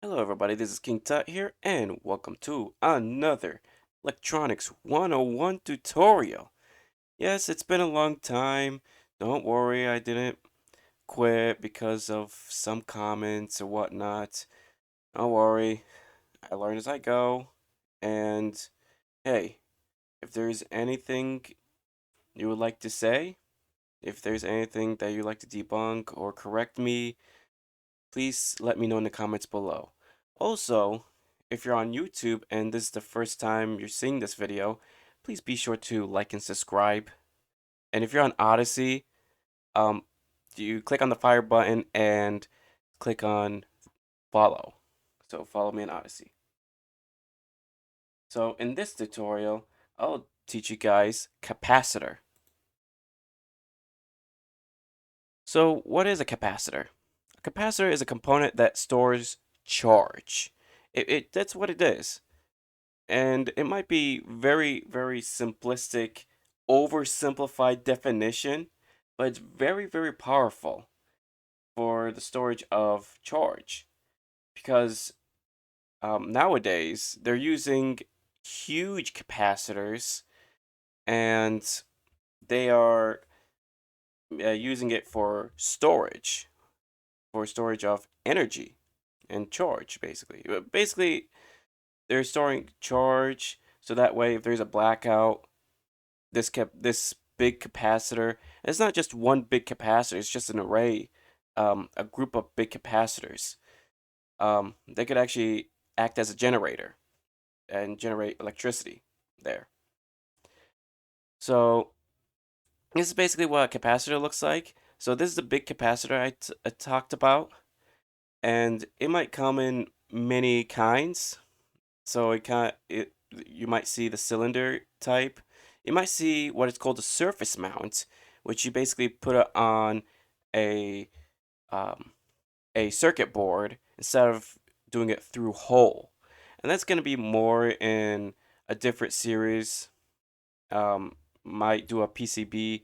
Hello everybody, this is King Tut here, and welcome to another Electronics 101 tutorial. Yes, it's been a long time. Don't worry, I didn't quit because of some comments or whatnot. Don't worry, I learn as I go. And hey, if there's anything you would like to say, if there's anything that you'd like to debunk or correct me, please let me know in the comments below. Also, if you're on YouTube and this is the first time you're seeing this video, please be sure to like and subscribe. And if you're on Odyssey, um, you click on the fire button and click on follow. So follow me on Odyssey. So in this tutorial, I'll teach you guys capacitor. So what is a capacitor? A capacitor is a component that stores charge. That's what it is. And it might be very simplistic, oversimplified definition, but it's very powerful for the storage of charge because nowadays they're using huge capacitors and they are using it for storage of energy and charge, basically. Basically, they're storing charge so that way if there's a blackout, this big capacitor. And it's not just one big capacitor; it's just an array, a group of big capacitors. They could actually act as a generator and generate electricity there. So this is basically what a capacitor looks like. So this is the big capacitor I talked about, and it might come in many kinds. So you might see the cylinder type. You might see what is called a surface mount, which you basically put it on a um, a circuit board instead of doing it through hole. And that's going to be more in a different series. Might do a PCB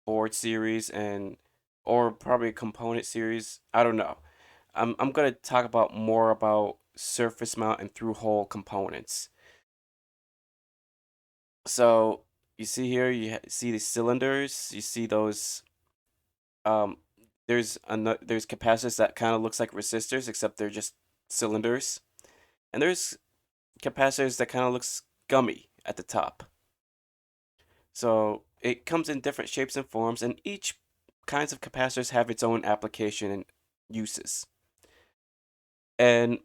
board series and or probably a component series. I don't know. I'm going to talk about more about surface mount and through hole components. So you see here, see the cylinders. You see those. Um, there's capacitors that kind of looks like resistors, except they're just cylinders. And there's capacitors that kind of looks gummy at the top. So it comes in different shapes and forms, and each kinds of capacitors have its own application and uses. And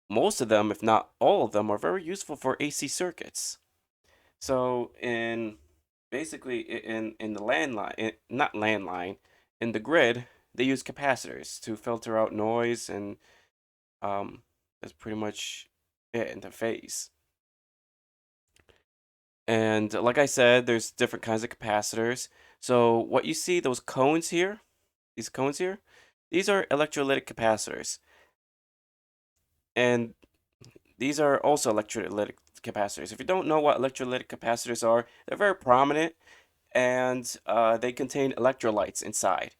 most of them, if not all of them, are very useful for AC circuits. So in basically in the landline, not landline, in the grid, they use capacitors to filter out noise, and that's pretty much it in the phase. And like I said, there's different kinds of capacitors. So what you see, those cones here, these cones here, these are electrolytic capacitors. And these are also electrolytic capacitors. If you don't know what electrolytic capacitors are, they're very prominent and they contain electrolytes inside.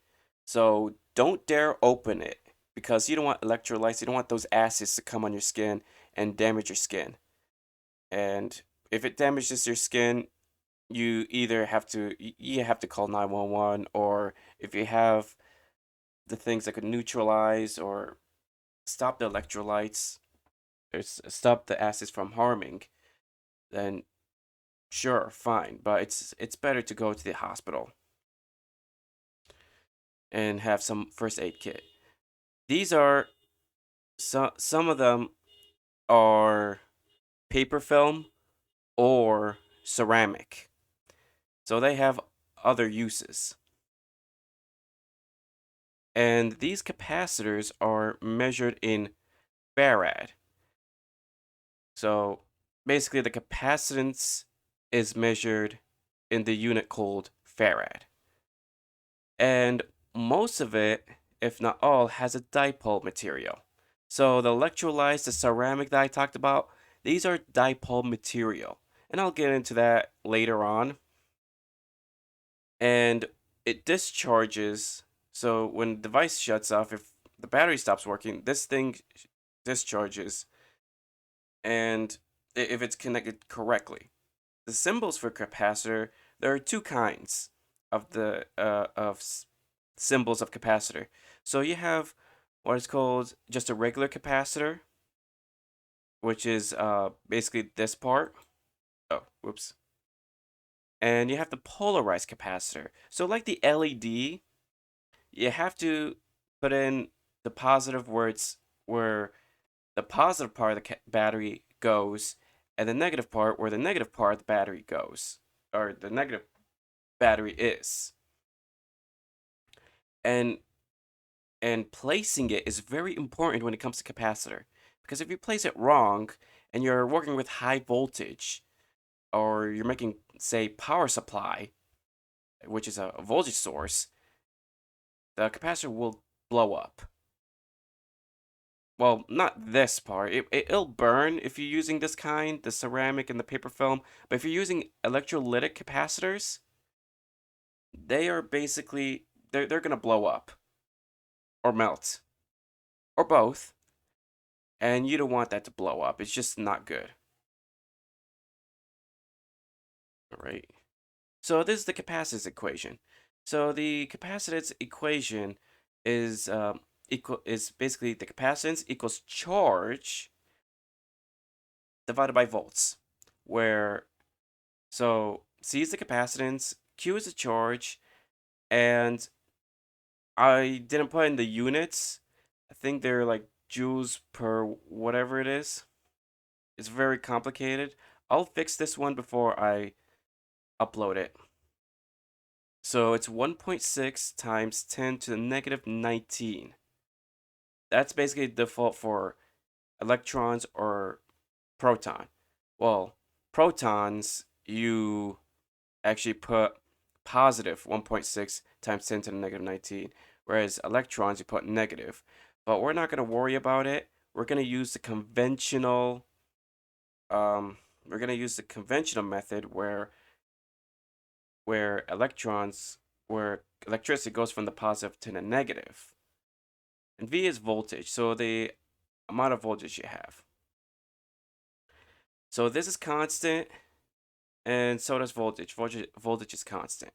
So don't dare open it because you don't want electrolytes, you don't want those acids to come on your skin and damage your skin. And if it damages your skin, you either have to call 911, or if you have the things that could neutralize or stop the electrolytes or stop the acids from harming, then sure, fine, but it's better to go to the hospital and have some first aid kit. These are some of them are paper film or ceramic. So they have other uses. And these capacitors are measured in farad. So basically the capacitance is measured in the unit called farad. And most of it, if not all, has a dipole material. So the electrolytes, the ceramic that I talked about, these are dipole material. And I'll get into that later on. And it discharges, so when the device shuts off, if the battery stops working, this thing discharges, and if it's connected correctly. The symbols for capacitor, there are two kinds of the symbols of capacitor. So you have what is called just a regular capacitor, which is basically this part. Oh, whoops. And you have the polarized capacitor. So like the LED, you have to put in the positive words where the positive part of the battery goes, and the negative part where the negative part of the battery goes, or the negative battery is. And placing it is very important when it comes to capacitor, because if you place it wrong and you're working with high voltage, or you're making, say, power supply, which is a voltage source, the capacitor will blow up. Well, not this part. It'll burn if you're using this kind, the ceramic and the paper film. But if you're using electrolytic capacitors, they are basically they're gonna blow up or melt or both, and you don't want that to blow up. It's just not good. All right. So this is the capacitance equation. So the capacitance equation is basically the capacitance equals charge divided by volts, where so C is the capacitance, Q is the charge, and I didn't put in the units. I think they're like joules per whatever it is. It's very complicated. I'll fix this one before I upload it. So it's 1.6 times 10 to the negative 19. That's basically default for electrons or proton. Well, protons, you actually put positive 1.6 times 10 to the negative 19, whereas electrons, you put negative. But we're not going to worry about it. We're going to use the conventional, method where electrons, where electricity goes from the positive to the negative. And V is voltage, so the amount of voltage you have. So this is constant, and so does voltage. Voltage is constant.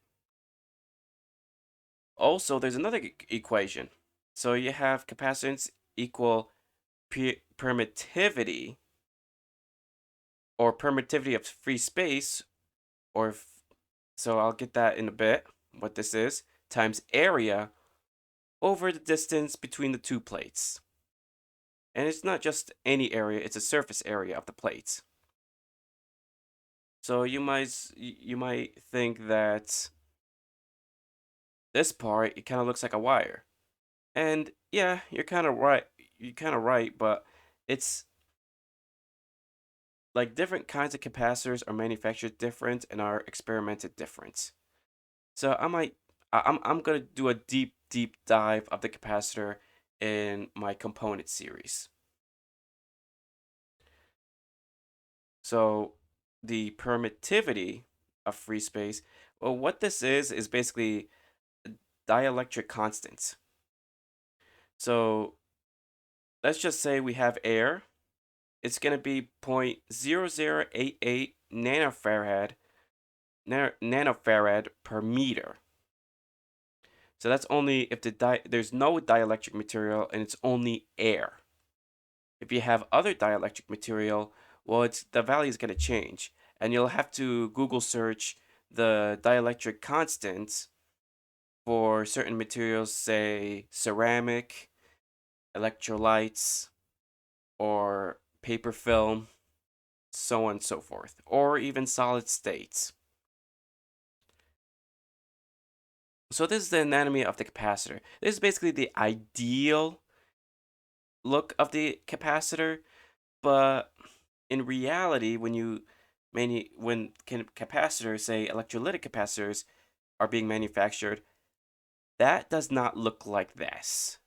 Also, there's another equation. So you have capacitance equal permittivity, or permittivity of free space, or so I'll get that in a bit, what this is, times area over the distance between the two plates. And it's not just any area, it's a surface area of the plates. So you might think that this part, it kind of looks like a wire. And yeah, you're kind of right. You're kind of right, but it's like different kinds of capacitors are manufactured different and are experimented different. So I'm gonna do a deep dive of the capacitor in my component series. So the permittivity of free space, well, what this is basically dielectric constants. So let's just say we have air. It's gonna be 0.0088 nanofarad per meter. So that's only if there's no dielectric material and it's only air. If you have other dielectric material, well, the value is going to change, and you'll have to Google search the dielectric constants for certain materials, say ceramic, electrolytes, or paper film, so on and so forth, or even solid states. So this is the anatomy of the capacitor. This is basically the ideal look of the capacitor, but in reality, when capacitors, say electrolytic capacitors, are being manufactured, that does not look like this.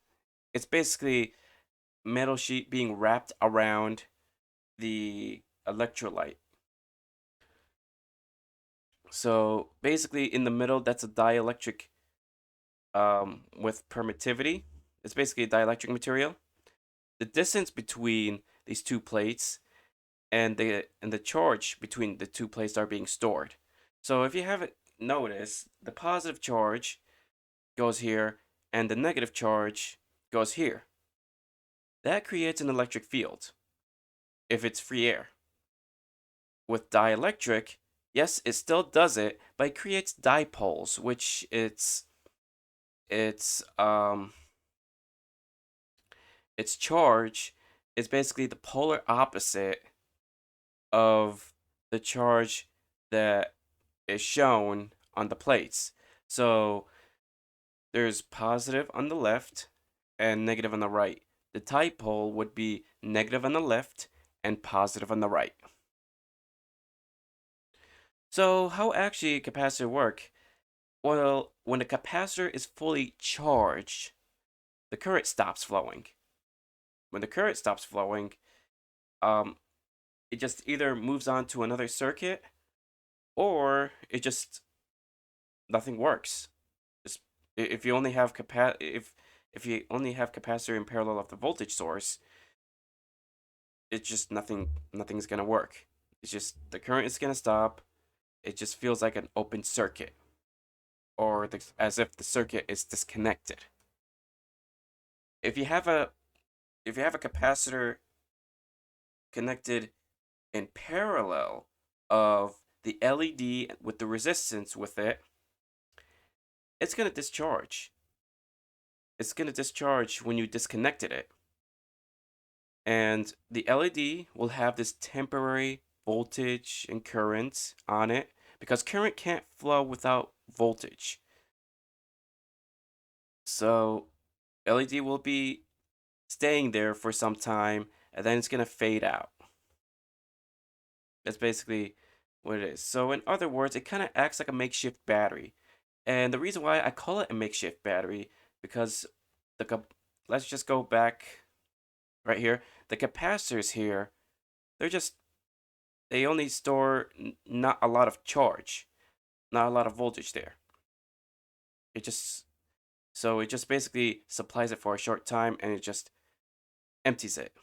It's basically metal sheet being wrapped around the electrolyte. So basically, in the middle, that's a dielectric with permittivity. It's basically a dielectric material. The distance between these two plates and the charge between the two plates are being stored. So if you haven't noticed, the positive charge goes here and the negative charge goes here. That creates an electric field if it's free air. With dielectric, yes, it still does it, but it creates dipoles, which it's its charge is basically the polar opposite of the charge that is shown on the plates. So there's positive on the left and negative on the right. The dipole would be negative on the left and positive on the right. So how actually a capacitor work? Well, when a capacitor is fully charged, the current stops flowing. When the current stops flowing, um, it just either moves on to another circuit or it just nothing works. Just, if you only have if you only have capacitor in parallel of the voltage source, it's just nothing's gonna work. It's just the current is gonna stop. It just feels like an open circuit, or as if the circuit is disconnected. If you have a if you have a capacitor connected in parallel of the LED with the resistance with it, it's gonna discharge. It's gonna discharge when you disconnected it. And the LED will have this temporary voltage and current on it because current can't flow without voltage. So LED will be staying there for some time and then it's going to fade out. That's basically what it is. So in other words, it kind of acts like a makeshift battery. And the reason why I call it a makeshift battery because let's just go back right here. The capacitors here, they're just they only store not a lot of charge, not a lot of voltage there. It just so it just basically supplies it for a short time and it just empties it.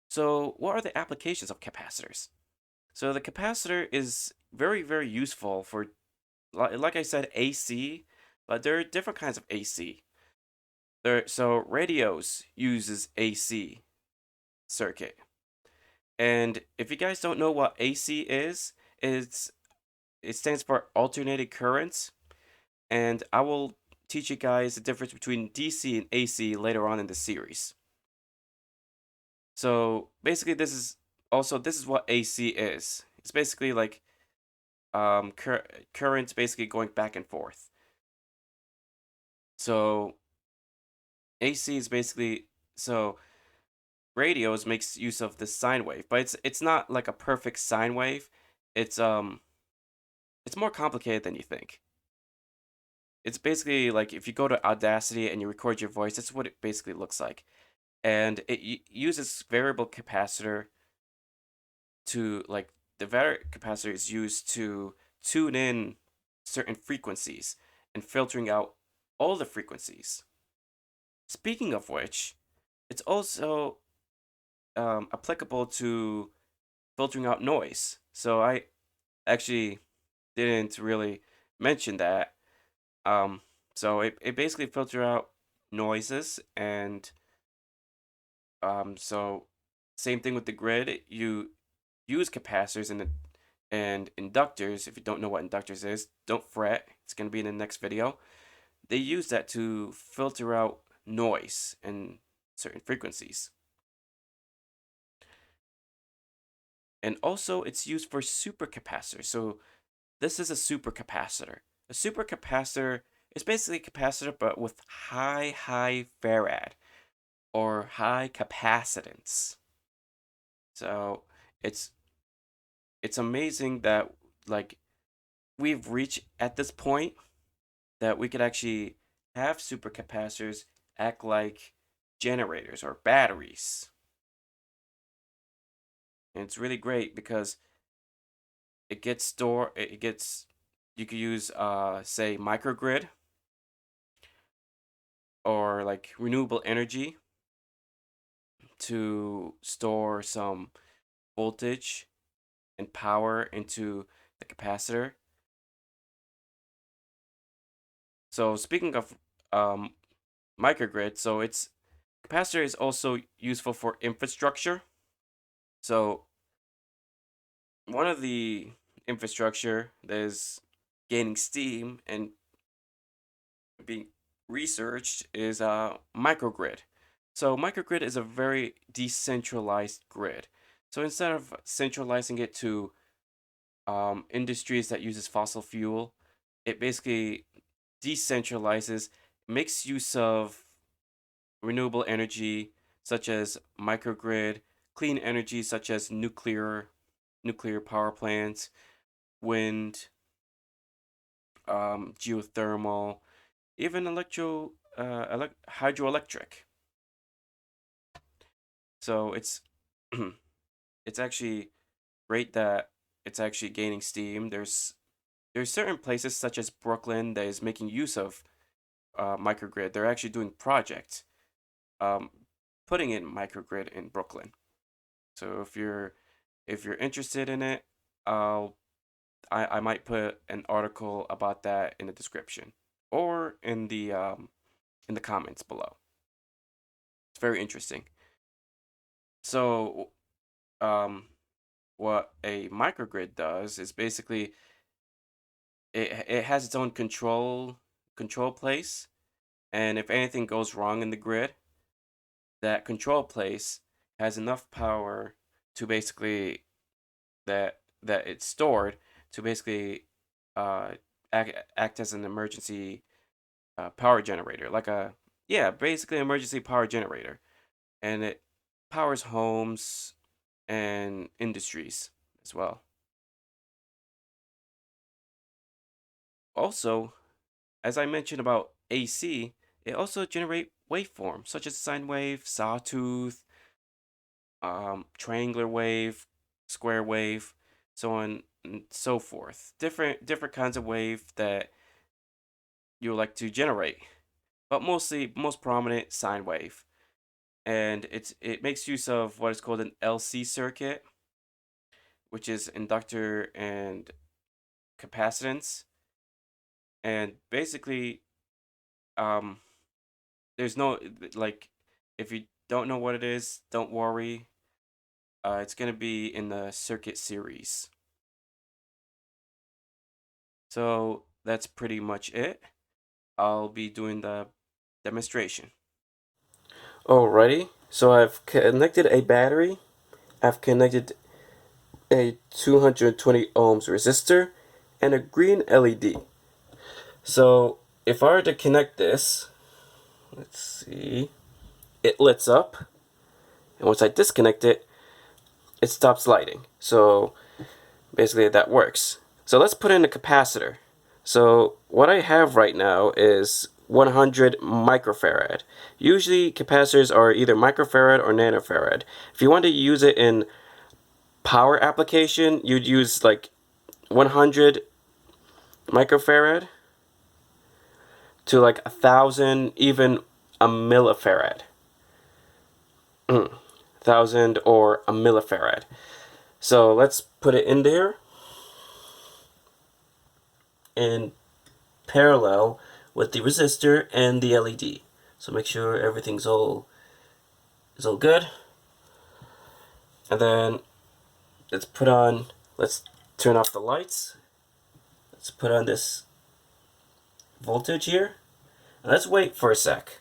So what are the applications of capacitors? So the capacitor is very useful for like I said AC, but there are different kinds of AC. So radios uses AC circuit. And if you guys don't know what AC is, it stands for alternating currents, and I will teach you guys the difference between DC and AC later on in the series. So basically, this is what AC is. It's basically like currents basically going back and forth. So AC is basically so radios makes use of this sine wave, but it's not like a perfect sine wave. It's um it's more complicated than you think. It's basically like if you go to Audacity and you record your voice, that's what it basically looks like. And it uses variable capacitor to like the variable capacitor is used to tune in certain frequencies and filtering out all the frequencies. Speaking of which, it's also applicable to filtering out noise. So I actually didn't really mention that. Um, so it basically filters out noises and so same thing with the grid. You use capacitors and inductors. If you don't know what inductors is, don't fret. It's going to be in the next video. They use that to filter out noise and certain frequencies. And also it's used for supercapacitors. So this is a supercapacitor. A supercapacitor is basically a capacitor but with high farad or high capacitance. So it's it's amazing that like we've reached at this point that we could actually have supercapacitors act like generators or batteries. And it's really great because it gets you could use say microgrid or like renewable energy to store some voltage and power into the capacitor. So speaking of um, microgrid, so it's capacitor is also useful for infrastructure. So one of the infrastructure that is gaining steam and being researched is microgrid. So microgrid is a very decentralized grid. So instead of centralizing it to industries that uses fossil fuel, it basically decentralizes, makes use of renewable energy such as microgrid, clean energy such as nuclear power plants, wind, geothermal, even hydroelectric. So it's it's actually great that it's actually gaining steam. There's certain places such as Brooklyn that is making use of microgrid. They're actually doing projects um, putting in microgrid in Brooklyn. So if you're interested in it, I might put an article about that in the description or in the comments below. It's very interesting. So um, what a microgrid does is basically it has its own control place, and if anything goes wrong in the grid, that control place has enough power to basically that it's stored to basically uh, act as an emergency power generator, like a yeah, basically emergency power generator, and it powers homes and industries as well. Also, as I mentioned about AC, it also generate waveforms such as sine wave, sawtooth, triangular wave, square wave, so on and so forth. Different kinds of wave that you would like to generate, but most prominent sine wave. And it makes use of what is called an LC circuit, which is inductor and capacitance. And basically, um, there's no like if you don't know what it is, don't worry. It's gonna be in the circuit series. So that's pretty much it. I'll be doing the demonstration. Alrighty, so I've connected a battery. I've connected a 220 ohms resistor and a green LED. So if I were to connect this, let's see, it lights up, and once I disconnect it, it stops lighting. So basically that works. So let's put in a capacitor. So what I have right now is 100 microfarad. Usually capacitors are either microfarad or nanofarad. If you want to use it in power application, you'd use like 100 microfarad to like 1,000, even a millifarad. 1,000 or a millifarad. So let's put it in there in parallel with the resistor and the LED. So make sure everything's all good. And then let's turn off the lights. Let's put on this voltage here. And let's wait for a sec.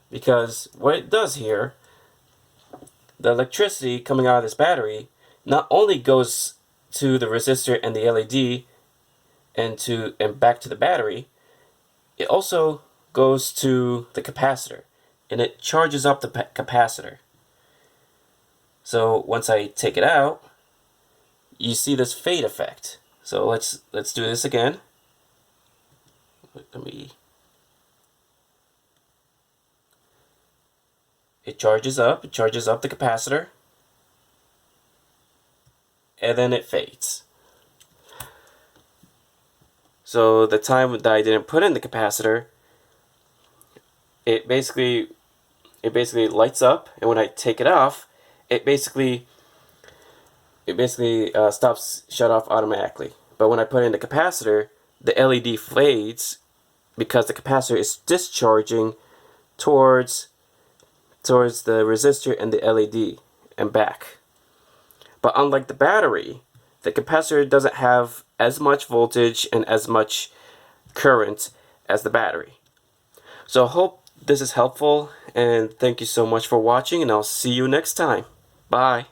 Because what it does here, the electricity coming out of this battery not only goes to the resistor and the LED and back to the battery, it also goes to the capacitor and it charges up the capacitor. So once I take it out, you see this fade effect. So let's do this again. Let me. It charges up the capacitor, and then it fades. So the time that I didn't put in the capacitor, it basically lights up, and when I take it off, it basically stops shut off automatically. But when I put in the capacitor, the LED fades because the capacitor is discharging towards the resistor and the LED and back. But unlike the battery, the capacitor doesn't have as much voltage and as much current as the battery. So I hope this is helpful, and thank you so much for watching, and I'll see you next time. Bye.